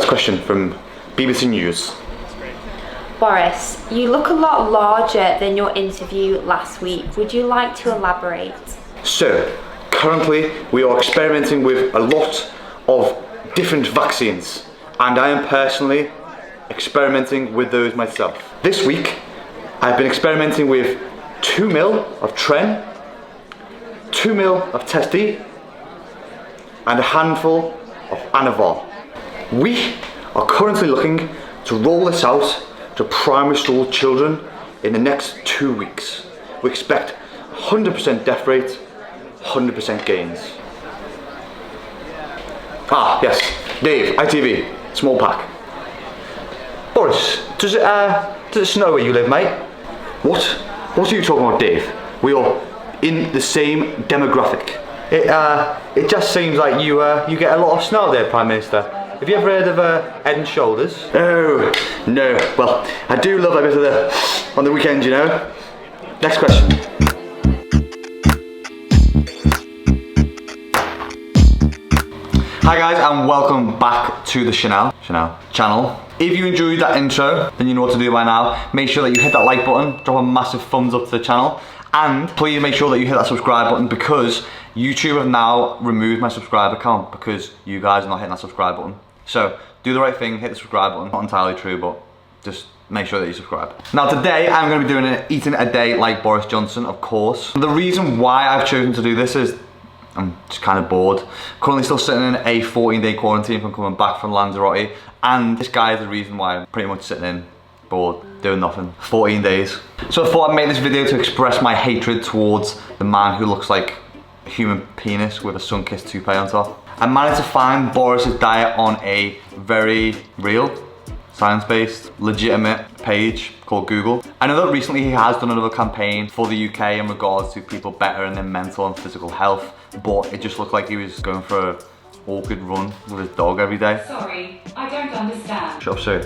First question from BBC News. Boris, you look a lot larger than your interview last week. Would you like to elaborate? So, currently we are experimenting with a lot of different vaccines, and I am personally experimenting with those myself. This week, I've been experimenting with 2 mil of Tren, 2 mil of Testi, and a handful of Anavar. We are currently looking to roll this out to primary school children in the next 2 weeks. We expect 100% death rate, 100% gains. Ah, yes, Dave, ITV, small pack. Boris, does it snow where you live, mate? What? What are you talking about, Dave? We are in the same demographic. It just seems like you get a lot of snow there, Prime Minister. Have you ever heard of Head and Shoulders? Oh, no. Well, I do love a bit of on the weekend, you know. Next question. Hi guys, and welcome back to the channel. If you enjoyed that intro, then you know what to do by now. Make sure that you hit that like button, drop a massive thumbs up to the channel, and please make sure that you hit that subscribe button, because YouTube have now removed my subscribe account because you guys are not hitting that subscribe button. So do the right thing, hit the subscribe button. Not entirely true, but just make sure that you subscribe. Now today I'm going to be doing an eating a day like Boris Johnson, of course. The reason why I've chosen to do this is I'm just kind of bored. Currently still sitting in a 14-day quarantine from coming back from Lanzarote, and this guy is the reason why I'm pretty much sitting in, bored, doing nothing. 14 days. So I thought I'd make this video to express my hatred towards the man who looks like a human penis with a sun-kissed toupee on top. I managed to find Boris's diet on a very real, science-based, legitimate page called Google. I know that recently he has done another campaign for the UK in regards to people bettering their mental and physical health, but it just looked like he was going for an awkward run with his dog every day. Sorry, I don't understand. Shut up, sir.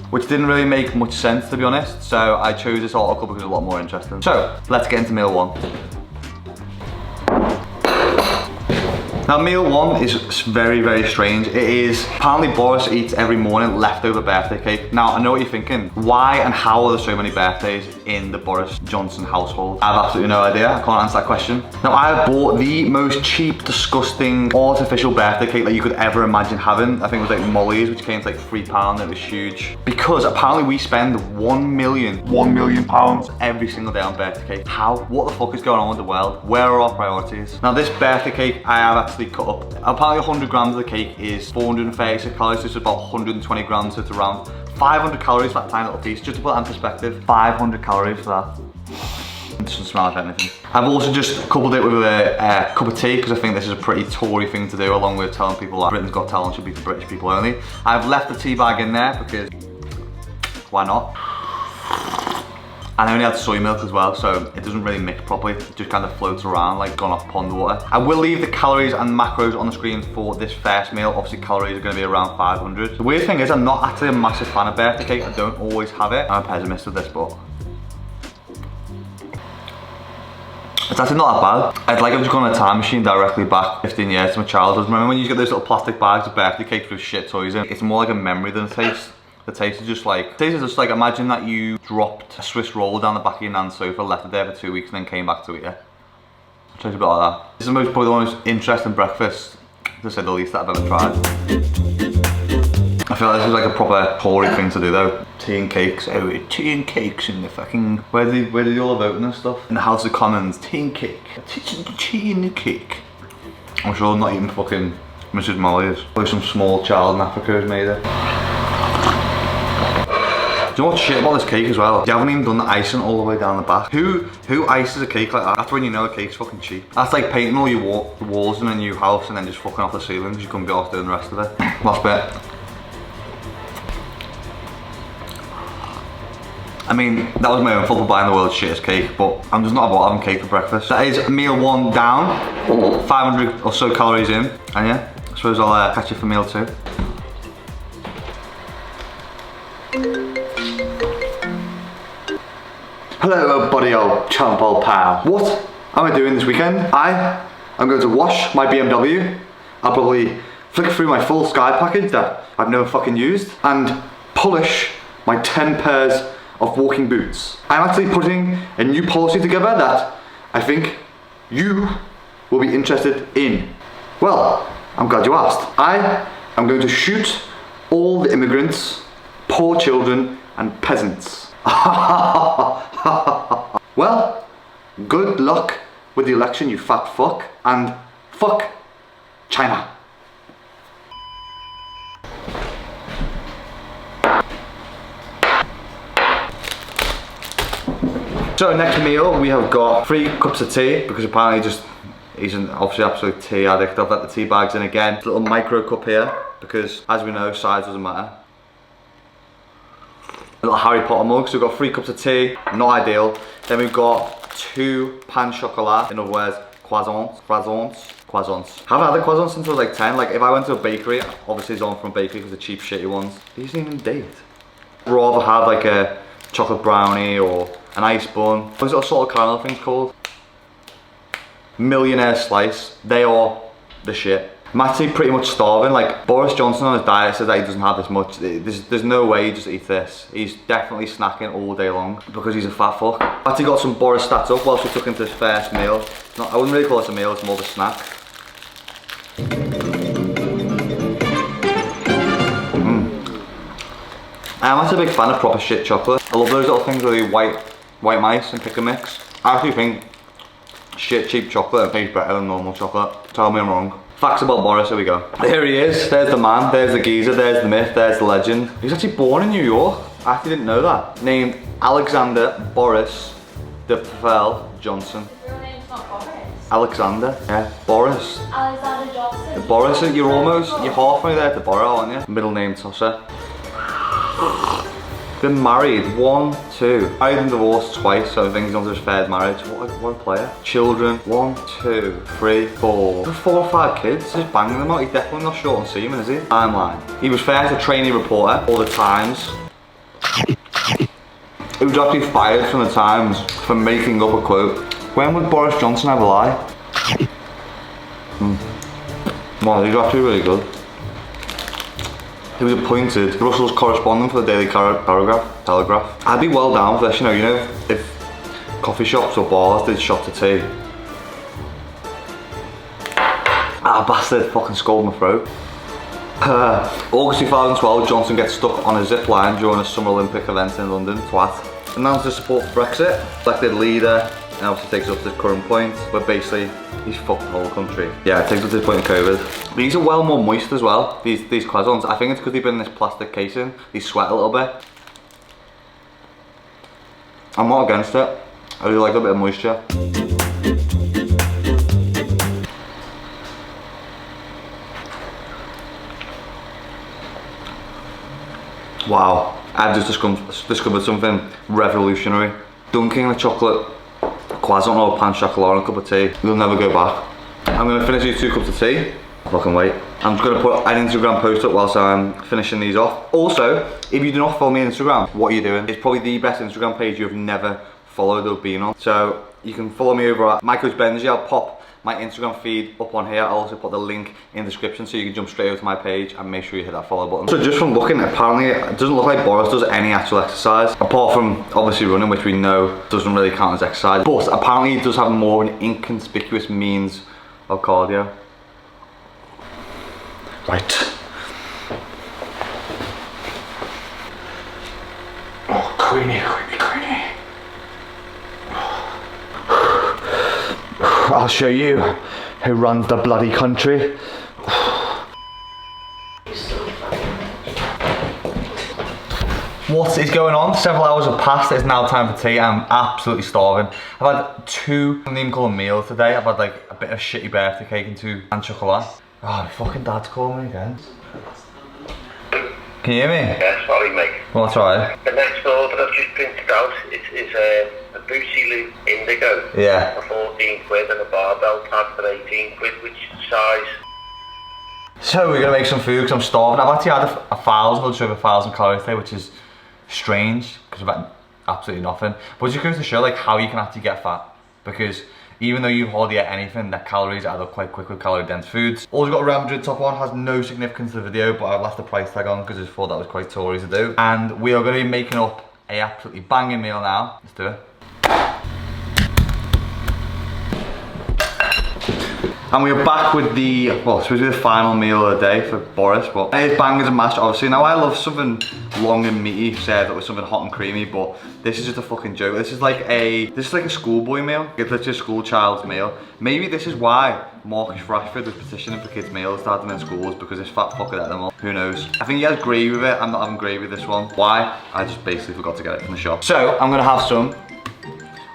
Which didn't really make much sense, to be honest, so I chose this article because it was a lot more interesting. So, let's get into meal one. Now meal one is very, very strange. It is, apparently Boris eats every morning leftover birthday cake. Now I know what you're thinking, why and how are there so many birthdays in the Boris Johnson household? I have absolutely no idea, I can't answer that question. Now I have bought the most cheap, disgusting, artificial birthday cake that you could ever imagine having. I think it was like Molly's, which came to like £3, it was huge. Because apparently we spend £1 million every single day on birthday cake. How? What the fuck is going on with the world? Where are our priorities? Now this birthday cake I have actually cut up. Apparently 100 grams of the cake is 436 calories, so it's about 120 grams, so it's around 500 calories for that tiny little piece. Just to put that in perspective, 500 calories for that. It doesn't smell like anything. I've also just coupled it with a cup of tea, because I think this is a pretty Tory thing to do, along with telling people that Britain's Got Talent should be for British people only. I've left the tea bag in there because why not? And I only had soy milk as well, so it doesn't really mix properly. It just kind of floats around like gone off pond water. I will leave the calories and macros on the screen for this first meal. Obviously calories are going to be around 500. The weird thing is I'm not actually a massive fan of birthday cake. I don't always have it. I'm a pessimist with this, but it's actually not that bad. I'd like to just go on a time machine directly back 15 years to my childhood. Remember when you get those little plastic bags of birthday cakes with shit toys in? It's more like a memory than a taste. The taste is just like, imagine that you dropped a Swiss roll down the back of your nan's sofa, left it there for 2 weeks and then came back to eat it. I'll tell you a bit like that. This is probably the most interesting breakfast, to say the least, that I've ever tried. I feel like this is like a proper Tory thing to do though. Tea and cakes, oh, tea and cakes in the fucking, where do they all vote and stuff? In the House of Commons, tea and cake. Tea and the cake. I'm sure I'm not eating fucking Mrs. Molly's. Like some small child in Africa has made it. Do you know what's shit about this cake as well? You haven't even done the icing all the way down the back. Who ices a cake like that? That's when you know a cake's fucking cheap. That's like painting all your walls in a new house and then just fucking off the ceiling because you couldn't be off doing the rest of it. Last bit. I mean, that was my own fault for buying the world's shittest cake, but I'm just not about having cake for breakfast. That is meal one down, 500 or so calories in, and yeah, I suppose I'll catch you for meal two. Hello, buddy old chump old pal. What am I doing this weekend? I'm going to wash my BMW. I'll probably flick through my full Sky package that I've never fucking used, and polish my 10 pairs of walking boots. I'm actually putting a new policy together that I think you will be interested in. Well, I'm glad you asked. I am going to shoot all the immigrants, poor children, and peasants. Well, good luck with the election, you fat fuck, and fuck China. So next meal, we have got 3 cups of tea, because apparently he's an obviously absolute tea addict. I've let the tea bags in again. Little micro cup here, because as we know, size doesn't matter. A little Harry Potter mug, so we've got 3 cups of tea, not ideal. Then we've got 2 pain chocolat, in other words, croissants. Haven't had a croissant since I was like 10. Like if I went to a bakery, obviously it's on from a bakery because the cheap shitty ones. These didn't even date. I'd rather have like a chocolate brownie or an ice bun. What's that sort of caramel thing's called? Millionaire slice. They are the shit. I'm actually pretty much starving. Like Boris Johnson on his diet says that he doesn't have this much. There's no way he just eats this. He's definitely snacking all day long because he's a fat fuck. I actually got some Boris stats up whilst we took him to his first meal. I wouldn't really call it a meal, it's more of a snack. I'm actually a big fan of proper shit chocolate. I love those little things with the white mice and pick a mix. I actually think shit cheap chocolate tastes better than normal chocolate. Tell me I'm wrong. Facts about Boris, here we go. Here he is, there's the man, there's the geezer, there's the myth, there's the legend. He was actually born in New York. I actually didn't know that. Named Alexander Boris de Pavel Johnson. Your name's not Boris. Alexander, yeah, Boris. Alexander Johnson. Boris, you're halfway there to Borough, aren't you? Middle name tosser. Been married, 1, 2. Married and divorced twice, so I think he's on to his third marriage. What a player. Children, 1, 2, 3, 4. 4 or 5 kids, just banging them out. He's definitely not short on semen, is he? Timeline. He was first a trainee reporter, all the Times. He was actually fired from the Times for making up a quote. When would Boris Johnson have a lie? Well, he's actually really good. He was appointed Brussels correspondent for the Daily Telegraph. I'd be well down for this, you know, if coffee shops or bars did shots of tea. Ah, bastard, fucking scolded my throat. August 2012, Johnson gets stuck on a zip line during a Summer Olympic event in London, twat. Announced his support for Brexit, elected leader, and obviously takes up to this current point, where basically he's fucked the whole country. Yeah, it takes up to this point in COVID. But these are well more moist as well, these croissants. I think it's because they've been in this plastic casing, they sweat a little bit. I'm not against it, I really like a bit of moisture. Wow, I've just discovered something revolutionary. Dunking a chocolate croissant or pain chocolat and a cup of tea, you'll never go back. I'm gonna finish these 2 cups of tea. Fucking wait. I'm just gonna put an Instagram post up whilst I'm finishing these off. Also, if you do not follow me on Instagram, what are you doing? It's probably the best Instagram page you've never followed or been on. So you can follow me over at My Coach Benji. I'll pop my Instagram feed up on here. I'll also put the link in the description so you can jump straight over to my page and make sure you hit that follow button. So just from looking, apparently it doesn't look like Boris does any actual exercise, apart from obviously running, which we know doesn't really count as exercise. But apparently he does have more of an inconspicuous means of cardio. Right. Oh, Queenie. I'll show you who runs the bloody country. What is going on? Several hours have passed, it's now time for tea. I'm absolutely starving. I've had 2, I didn't even call them meals today. I've had like a bit of shitty birthday cake and 2 pain chocolat. Oh, my fucking dad's calling me again. Can you hear me? Yeah, sorry mate. Well, that's alright. The next order I've just printed out is a Booty Loop Indigo. Yeah. For 14 quid and a barbell pad for 18 quid, which size? So we're gonna make some food because I'm starving. I've actually had a 1,000 or just over 1,000 calories today, which is strange because I've had absolutely nothing. But it just goes to show like how you can actually get fat. because even though you hardly eat anything, their calories add up quite quick with calorie dense foods. Also got a Real Madrid top on, has no significance to the video, but I've left the price tag on because I thought that was quite Tory to do. And we are going to be making up a absolutely banging meal now. Let's do it. And we are back with the, well, supposed to be the final meal of the day for Boris, but it is bangers and mash, obviously. Now I love something long and meaty, said that was something hot and creamy, but this is just a fucking joke. This is like a schoolboy meal. It's literally a school child's meal. Maybe this is why Marcus Rashford was petitioning for kids' meals to have them in schools, because this fat fucker ate them all. Who knows? I think he has gravy with it. I'm not having gravy with this one. Why? I just basically forgot to get it from the shop. So I'm gonna have some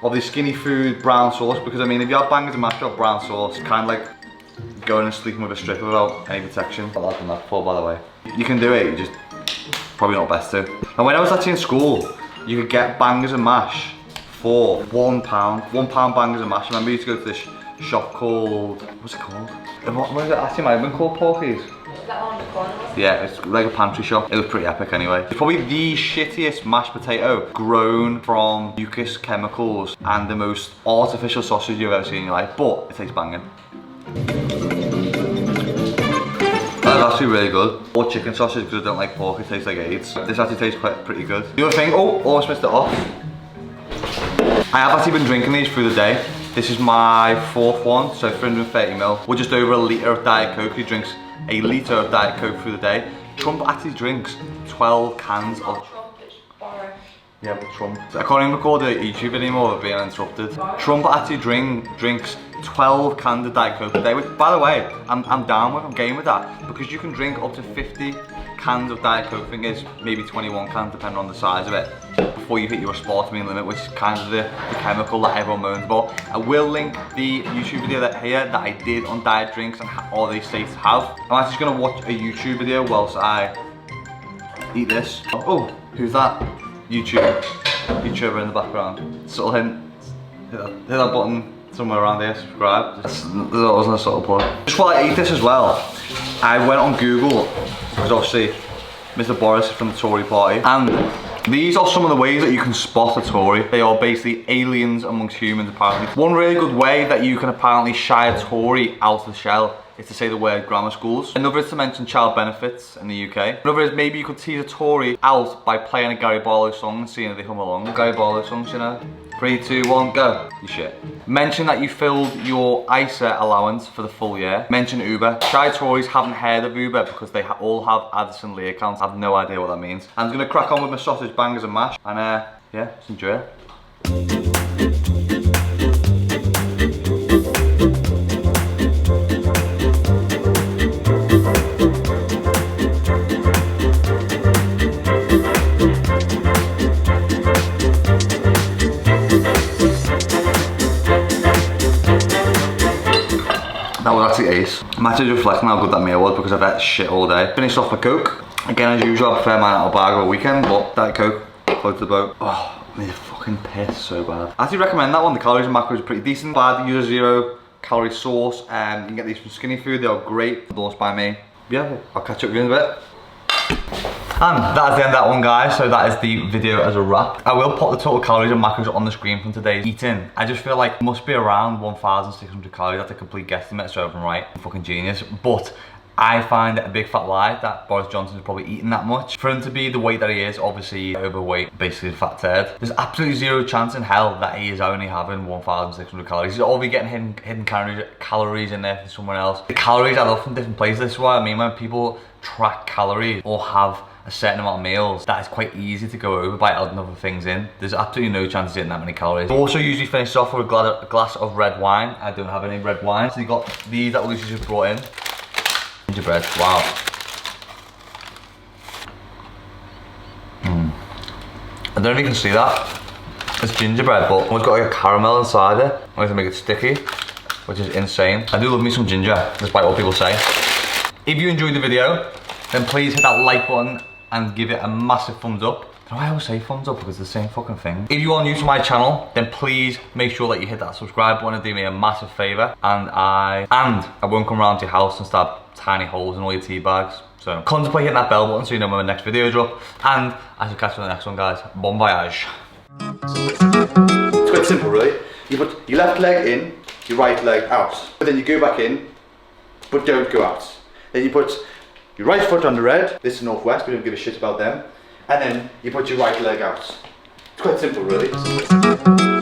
of the Skinny Food brown sauce, because I mean, if you have bangers and mash or brown sauce, it's kind of like going and sleeping with a stripper without any protection. I've done that before, by the way. You can do it, you just probably not best to. And when I was actually in school, you could get bangers and mash for £1. £1 bangers and mash. I remember you used to go to this shop called, what's it called? What is it? Actually, it might have been called Porky's. That one on the corner, wasn't it? Yeah, it's like a pantry shop. It was pretty epic anyway. It's probably the shittiest mashed potato grown from mucus chemicals and the most artificial sausage you've ever seen in your life, but it tastes banging. That's actually really good. Or chicken sausage, because I don't like pork, it tastes like AIDS. This actually tastes pretty good. The other thing, oh, almost missed it off. I have actually been drinking these through the day. This is my 4th one, so 330ml. We're just over a litre of Diet Coke. He drinks a litre of Diet Coke through the day. Trump actually drinks 12 cans of... Yeah, but Trump. I can't even record a YouTube anymore without being interrupted. Trump actually drinks 12 cans of Diet Coke a day, which, by the way, I'm down with, I'm game with that, because you can drink up to 50 cans of Diet Coke. I think it's maybe 21 cans, depending on the size of it, before you hit your aspartame limit, which is kind of the chemical that everyone moans about. I will link the YouTube video that I did on diet drinks and all these states have. I'm actually going to watch a YouTube video whilst I eat this. Oh, who's that? YouTuber in the background. Subtle hint. Hit that button somewhere around here, subscribe. That wasn't a subtle plug. Just while I eat this as well, I went on Google, because obviously Mr. Boris is from the Tory party, and these are some of the ways that you can spot a Tory. They are basically aliens amongst humans, apparently. One really good way that you can apparently shy a Tory out of the shell is to say the word grammar schools. Another is to mention child benefits in the UK. Another is maybe you could tease a Tory out by playing a Gary Barlow song and seeing if they hum along. Gary Barlow songs, you know? 3, 2, 1, go. You shit. Mention that you filled your ISA allowance for the full year. Mention Uber. Shy Tories haven't heard of Uber because they all have Addison Lee accounts. I have no idea what that means. I'm gonna crack on with my sausage bangers and mash, and yeah, just enjoy it. That was actually ace. I'm actually reflecting how good that meal was because I've ate shit all day. Finished off my Coke. Again, as usual, I prefer mine out of bag over a weekend, but Diet Coke, floated the boat. Oh, I made a fucking piss so bad. I actually recommend that one. The calories and macros are pretty decent. Bad, use a 0 calorie sauce. You can get these from Skinny Food. They are great. Endorsed by me. Yeah, I'll catch up with you in a bit. And that is the end of that one, guys. So that is the video as a wrap. I will put the total calories and macros on the screen from today's eating. I just feel like it must be around 1,600 calories. That's a complete guesstimate, so if I'm right, I'm fucking genius. But I find it a big fat lie that Boris Johnson is probably eating that much. For him to be the weight that he is, obviously overweight, basically a fat turd. There's absolutely 0 chance in hell that he is only having 1,600 calories. He's already getting hidden calories in there from someone else. The calories add up from different places. This is what I mean when people track calories or have a certain amount of meals, that is quite easy to go over by adding other things in. There's absolutely no chance of getting that many calories. Also usually finish off with a glass of red wine. I don't have any red wine. So you got these that Lucy just brought in. Gingerbread, wow. I don't know if you can see that. It's gingerbread, but it's got like a caramel inside it. I'm going to make it sticky, which is insane. I do love me some ginger, despite what people say. If you enjoyed the video, then please hit that like button and give it a massive thumbs up. I always say thumbs up because it's the same fucking thing. If you are new to my channel, then please make sure that you hit that subscribe button and do me a massive favour. And I won't come around to your house and stab tiny holes in all your tea bags. So contemplate hitting that bell button so you know when my next video drop. And I shall catch you on the next one, guys. Bon voyage. It's quite simple, really. You put your left leg in, your right leg out. But then you go back in, but don't go out. Then you put your right foot on the red. This is northwest, we don't give a shit about them. And then you put your right leg out. It's quite simple, really.